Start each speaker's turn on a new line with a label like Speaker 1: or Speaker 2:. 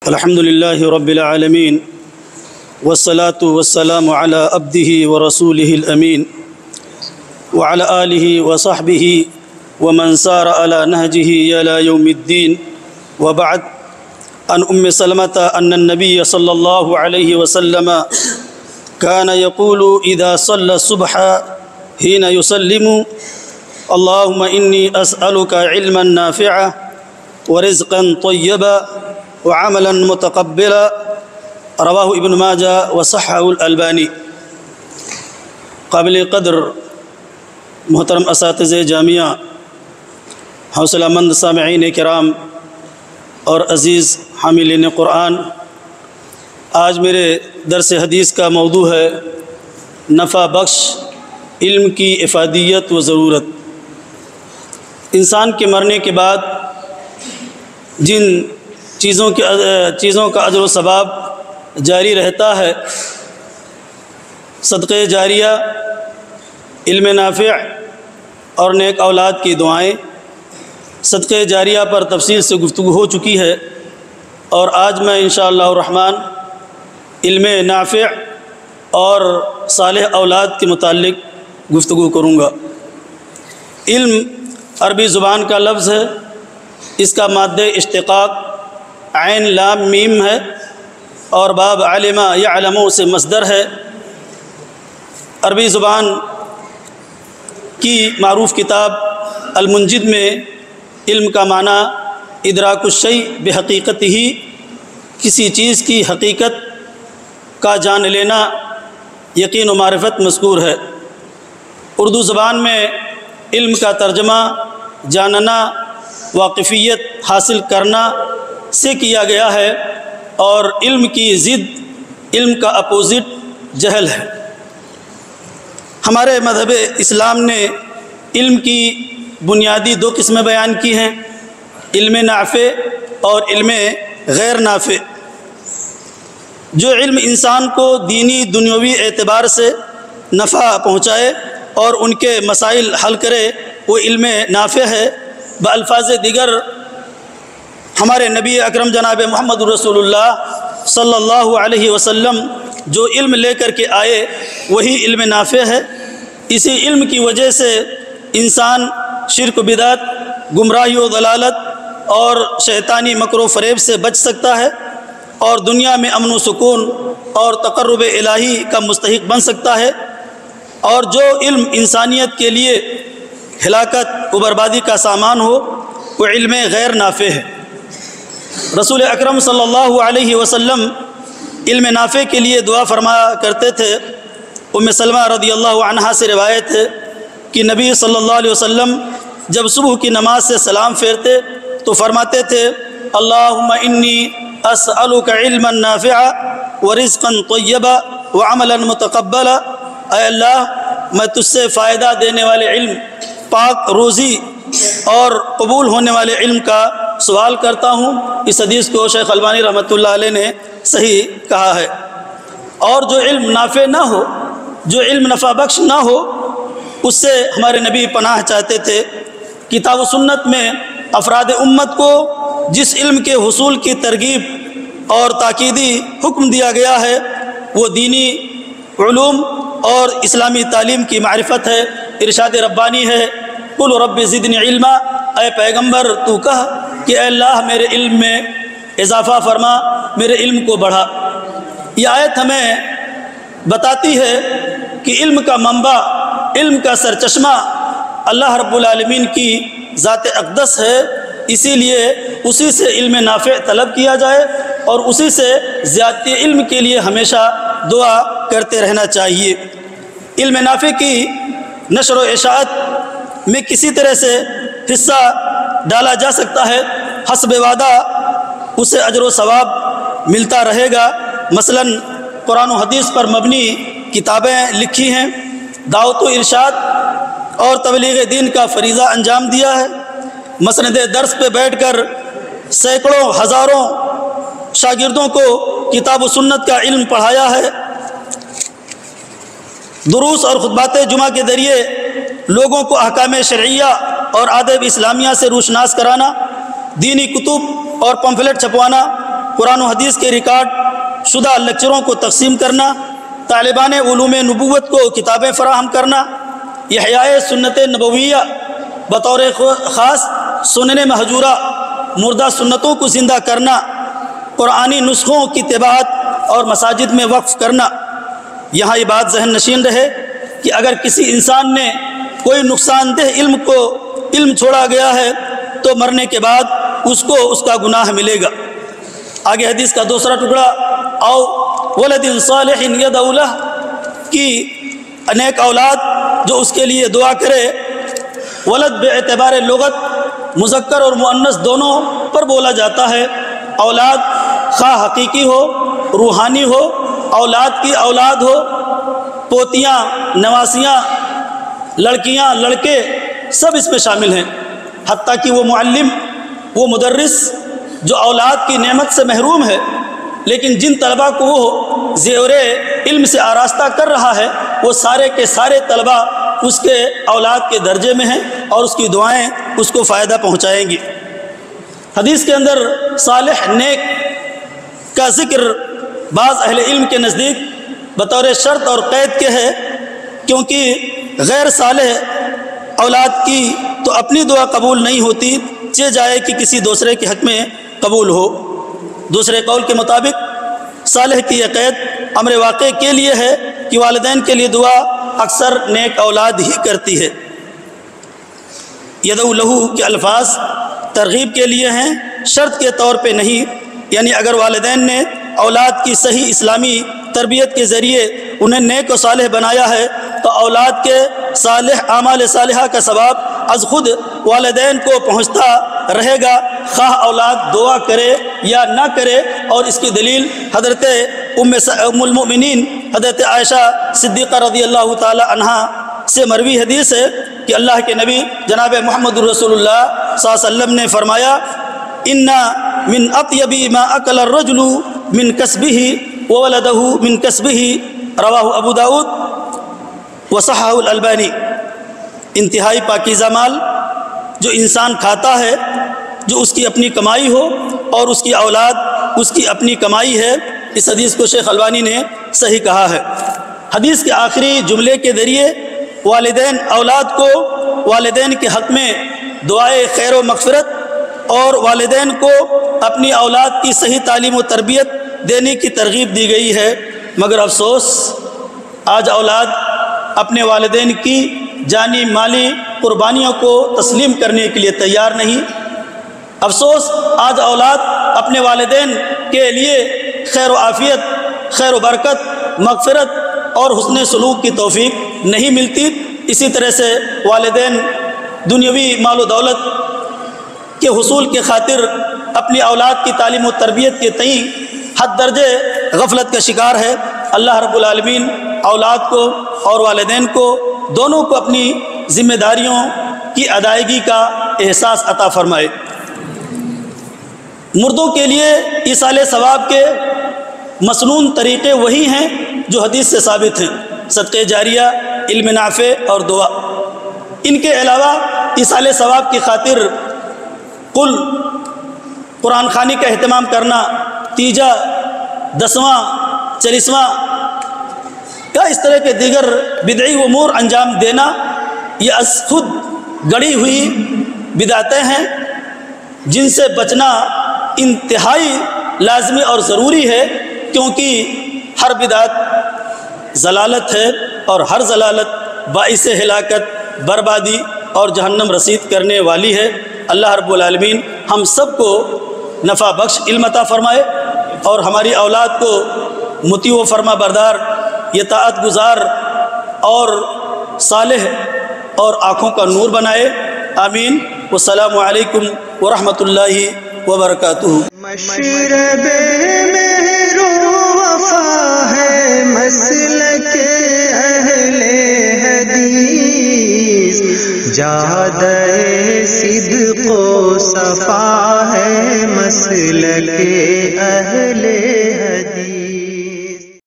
Speaker 1: الحمد لله رب العالمين والصلاة والسلام على عبده ورسوله الأمين وعلى آله وصحبه ومن سار على نهجه إلى يوم الدين وبعد. عن سلمة أن النبي صلى الله عليه وسلم كان يقول إذا صلى الصبح حين يسلم اللهم إني أسألك علما نافعا ورزقا طيبا وعملا متقبلا. رواہ ابن ماجہ وصححہ الالبانی. قابل قدر محترم اساتذہ جامعہ، حوصلہ مند سامعین کرام اور عزیز حاملین قرآن، آج میرے درس حدیث کا موضوع ہے نفع بخش علم کی افادیت و ضرورت. انسان کے مرنے کے بعد جن چیزوں کا اجر و ثواب جاری رہتا ہے، صدقہ جاریہ، علم نافع اور نیک اولاد کی دعائیں. صدقہ جاریہ پر تفصیل سے گفتگو ہو چکی ہے اور آج میں انشاءاللہ الرحمن علم نافع اور صالح اولاد کے متعلق گفتگو کروں گا. علم عربی زبان کا لفظ ہے، اس کا مادہ اشتقاق عین لام میم ہے اور باب علم یعلم سے مصدر ہے. عربی زبان کی معروف کتاب المنجد میں علم کا معنی ادراک الشیء بحقیقتہ، کسی چیز کی حقیقت کا جان لینا، یقین و معرفت مذکور ہے. اردو زبان میں علم کا ترجمہ جاننا، واقفیت حاصل کرنا سے کیا گیا ہے اور علم کی ضد، علم کا اپوزٹ جہل ہے. ہمارے مذہب اسلام نے علم کی بنیادی دو قسمیں بیان کی ہیں، علم نافع اور علم غیر نافع. جو علم انسان کو دینی دنیاوی اعتبار سے نفع پہنچائے اور ان کے مسائل حل کرے وہ علم نافع ہے. بالفاظ دیگر ہمارے نبی اکرم جناب محمد رسول اللہ صلی اللہ علیہ وسلم جو علم لے کر کے آئے وہی علم نافع ہے. اسی علم کی وجہ سے انسان شرک و بدعت، گمراہی و ضلالت اور شیطانی مکر و فریب سے بچ سکتا ہے اور دنیا میں امن و سکون اور تقرب الہی کا مستحق بن سکتا ہے. اور جو علم انسانیت کے لیے ہلاکت و بربادی کا سامان ہو وہ علم غیر نافع ہے. رسول اکرم صلی اللہ علیہ وسلم علم نافع کے لیے دعا فرمایا کرتے تھے. سلمہ رضی اللہ عنہا سے روایت ہے کہ نبی صلی اللہ علیہ وسلم جب صبح کی نماز سے سلام پھیرتے تو فرماتے تھے اللہم انی اسألک علما نافعا ورزقا طیبا وعملا متقبلا. اے اللہ میں تجھ سے فائدہ دینے والے علم، پاک روزی اور قبول ہونے والے علم کا سوال کرتا ہوں. اس حدیث کو شیخ البانی رحمۃ اللہ علیہ نے صحیح کہا ہے. اور جو علم نافع نہ ہو، جو علم نفع بخش نہ ہو، اس سے ہمارے نبی پناہ چاہتے تھے. کتاب و سنت میں افراد امت کو جس علم کے حصول کی ترغیب اور تاکیدی حکم دیا گیا ہے وہ دینی علوم اور اسلامی تعلیم کی معرفت ہے. ارشاد ربانی ہے قل رب زدنی علما، اے پیغمبر تو کہہ کہ اے اللہ میرے علم میں اضافہ فرما، میرے علم کو بڑھا. یہ آیت ہمیں بتاتی ہے کہ علم کا منبع، علم کا سرچشمہ اللہ رب العالمین کی ذات اقدس ہے. اسی لیے اسی سے علم نافع طلب کیا جائے اور اسی سے زیادتی علم کے لیے ہمیشہ دعا کرتے رہنا چاہیے. علم نافع کی نشر و اشاعت میں کسی طرح سے حصہ ڈالا جا سکتا ہے، حسب وعدہ اسے اجر و ثواب ملتا رہے گا. مثلا قرآن و حدیث پر مبنی کتابیں لکھی ہیں، دعوت و ارشاد اور تبلیغ دین کا فریضہ انجام دیا ہے. مسند درس پہ بیٹھ کر سینکڑوں ہزاروں شاگردوں کو کتاب و سنت کا علم پڑھایا ہے. دروس اور خطبات جمعہ کے ذریعے لوگوں کو احکام شرعیہ اور آداب اسلامیہ سے روشناس کرانا، دینی کتب اور پمفلٹ چھپوانا، قرآن و حدیث کے ریکارڈ شدہ لیکچروں کو تقسیم کرنا، طالبان علوم نبوت کو کتابیں فراہم کرنا، احیاء سنت نبویہ بطور خاص سنن مہجورہ مردہ سنتوں کو زندہ کرنا، قرآنی نسخوں کی طباعت اور مساجد میں وقف کرنا۔ یہاں یہ بات ذہن نشین رہے کہ اگر کسی انسان نے کوئی نقصان دہ علم چھوڑا گیا ہے تو مرنے کے بعد اس کو اس کا گناہ ملے گا۔ آگے حدیث کا دوسرا ٹکڑا، او ولد صالح یدعو لہ، کی نیک اولاد جو اس کے لیے دعا کرے۔ ولد بے اعتبار لغت مذکر اور مؤنث دونوں پر بولا جاتا ہے۔ اولاد خواہ حقیقی ہو روحانی ہو، اولاد کی اولاد ہو، پوتیاں نواسیاں لڑکیاں لڑکے سب اس میں شامل ہیں، حتیٰ کہ وہ معلم وہ مدرس جو اولاد کی نعمت سے محروم ہے، لیکن جن طلباء کو وہ زیور علم سے آراستہ کر رہا ہے وہ سارے کے سارے طلباء اس کے اولاد کے درجے میں ہیں اور اس کی دعائیں اس کو فائدہ پہنچائیں گی۔ حدیث کے اندر صالح نیک کا ذکر بعض اہل علم کے نزدیک بطور شرط اور قید کے ہے، کیونکہ غیر صالح اولاد کی تو اپنی دعا قبول نہیں ہوتی، چہ جائے کہ کسی دوسرے کے حق میں قبول ہو۔ دوسرے قول کے مطابق صالح کی یہ قید امر واقع کے لیے ہے کہ والدین کے لیے دعا اکثر نیک اولاد ہی کرتی ہے۔ یدعو لہو کے الفاظ ترغیب کے لیے ہیں، شرط کے طور پہ نہیں، یعنی اگر والدین نے اولاد کی صحیح اسلامی تربیت کے ذریعے انہیں نیک و صالح بنایا ہے تو اولاد کے صالح اعمال صالحہ کا ثواب از خود والدین کو پہنچتا رہے گا، خواہ اولاد دعا کرے یا نہ کرے۔ اور اس کی دلیل حضرت ام المؤمنین حضرت عائشہ صدیقہ رضی اللہ تعالی عنہا سے مروی حدیث ہے کہ اللہ کے نبی جناب محمد رسول اللہ صلی اللہ علیہ وسلم نے فرمایا، ان من اطیب ما اکل الرجل من کسبہ وولدہ من کسبہ، رواہ ابو داؤد وصححہ الالبانی۔ انتہائی پاکیزہ مال جو انسان کھاتا ہے، جو اس کی اپنی کمائی ہو اور اس کی اولاد اس کی اپنی کمائی ہے، اس حدیث کو شیخ البانی نے صحیح کہا ہے۔ حدیث کے آخری جملے کے ذریعے والدین اولاد کو والدین کے حق میں دعائے خیر و مغفرت اور والدین کو اپنی اولاد کی صحیح تعلیم و تربیت دینے کی ترغیب دی گئی ہے، مگر افسوس آج اولاد اپنے والدین کی جانی مالی قربانیوں کو تسلیم کرنے کے لیے تیار نہیں۔ افسوس آج اولاد اپنے والدین کے لیے خیر و عافیت، خیر و برکت، مغفرت اور حسن سلوک کی توفیق نہیں ملتی۔ اسی طرح سے والدین دنیاوی مال و دولت کے حصول کے خاطر اپنی اولاد کی تعلیم و تربیت کے تئیں حد درجے غفلت کا شکار ہے۔ اللہ رب العالمین اولاد کو اور والدین کو دونوں کو اپنی ذمہ داریوں کی ادائیگی کا احساس عطا فرمائے۔ مردوں کے لیے ایصال ثواب کے مسنون طریقے وہی ہیں جو حدیث سے ثابت ہیں، صدقہ جاریہ، علم نافع اور دعا۔ ان کے علاوہ ایصال ثواب کی خاطر قرآن خوانی کا اہتمام کرنا، تیجا، دسواں، چالیسواں یا اس طرح کے دیگر بدعی امور انجام دینا، یہ از خود گڑی ہوئی بدعتیں ہیں جن سے بچنا انتہائی لازمی اور ضروری ہے، کیونکہ ہر بدعت ضلالت ہے اور ہر ضلالت باعث ہلاکت، بربادی اور جہنم رسید کرنے والی ہے۔ اللہ رب العالمین ہم سب کو نفع بخش علم عطا فرمائے اور ہماری اولاد کو مطیع و فرما بردار، اطاعت گزار اور صالح اور آنکھوں کا نور بنائے، آمین۔ والسلام علیکم ورحمۃ اللہ وبرکاتہ۔
Speaker 2: مشرب مہر و وفا ہے مسلک اہل حدیث، جادہ